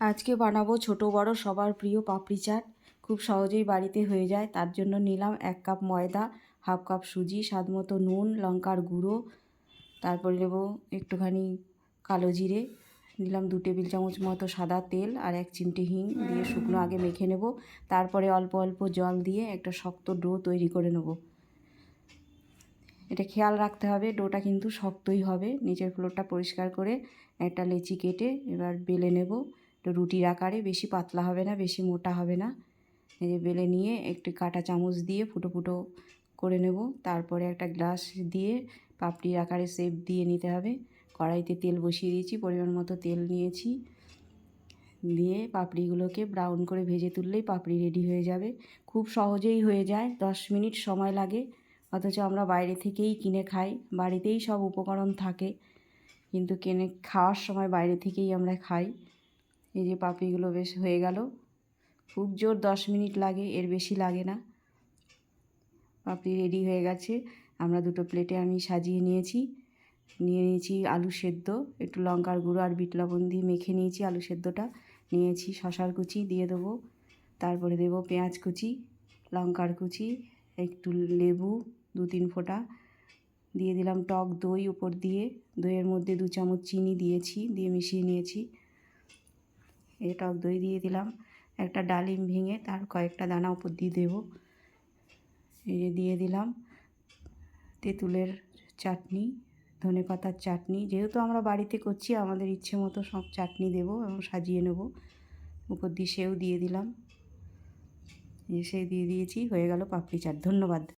আজকে বানাবো ছোট বড় সবার প্রিয় পাপড়ি চাট। খুব সহজেই বাড়িতে হয়ে যায়। তার জন্য নিলাম 1 কাপ ময়দা, হাফ কাপ সুজি, স্বাদ মতো নুন, লঙ্কার গুঁড়ো, তারপরে নেব একটুখানি কালো জিরে, নিলাম 2 টেবিল চামচ মতো সাদা তেল আর 1 চিমটে হিং দিয়ে শুকনো আগে মেখে নেব। তারপরে অল্প অল্প জল দিয়ে একটা শক্ত ডো তৈরি করে নেব। এটা খেয়াল রাখতে হবে, ডোটা কিন্তু শক্তই হবে। নিচের ফ্লোরটা পরিষ্কার করে একটা লেচি কেটে এবার বেলে নেব। একটু রুটির আকারে, বেশি পাতলা হবে না, বেশি মোটা হবে না। এই যে বেলে নিয়ে একটু কাঁটা চামচ দিয়ে ফুটো ফুটো করে নেব। তারপরে একটা গ্লাস দিয়ে পাপড়ির আকারে শেপ দিয়ে নিতে হবে। কড়াইতে তেল বসিয়ে দিয়েছি, পরিমাণ মতো তেল নিয়েছি, দিয়ে পাপড়িগুলোকে ব্রাউন করে ভেজে তুললেই পাপড়ি রেডি হয়ে যাবে। খুব সহজেই হয়ে যায়, 10 মিনিট সময় লাগে। অথচ আমরা বাইরে থেকেই কিনে খাই, বাড়িতেই সব উপকরণ থাকে, কিন্তু কিনে খাওয়ার সময় বাইরে থেকেই আমরা খাই। এই যে পাপড়িগুলো বেশ হয়ে গেল। খুব জোর 10 মিনিট লাগে, এর বেশি লাগে না। পাপড়ি রেডি হয়ে গেছে। আমরা দুটো প্লেটে আমি সাজিয়ে নিয়েছি। নিয়ে নিয়েছি আলু সেদ্ধ, একটু লঙ্কার গুঁড়ো আর বিট লবণ দিয়ে মেখে নিয়েছি আলু সেদ্ধটা। নিয়েছি শশার কুচি দিয়ে দেবো, তারপরে দেবো পেঁয়াজ কুচি, লঙ্কার কুচি, একটু লেবু 2-3 ফোঁটা, দিয়ে দিলাম টক দই উপর দিয়ে। দইয়ের মধ্যে 2 চামচ চিনি দিয়েছি, দিয়ে মিশিয়ে নিয়েছি। এই টক দই দিয়ে দিলাম। একটা ডালিম ভেঙে তার কয়েকটা দানা উপর দিয়ে দেবো। এই যে দিয়ে দিলাম তেঁতুলের চাটনি, ধনেপাতার চাটনি। যেহেতু আমরা বাড়িতে করছি, আমাদের ইচ্ছে মতো সব চাটনি দেবো এবং সাজিয়ে নেব। উপর দিয়ে সেও দিয়ে দিলাম। এসে দিয়ে দিয়েছি, হয়ে গেল পাপড়ি চাট। ধন্যবাদ।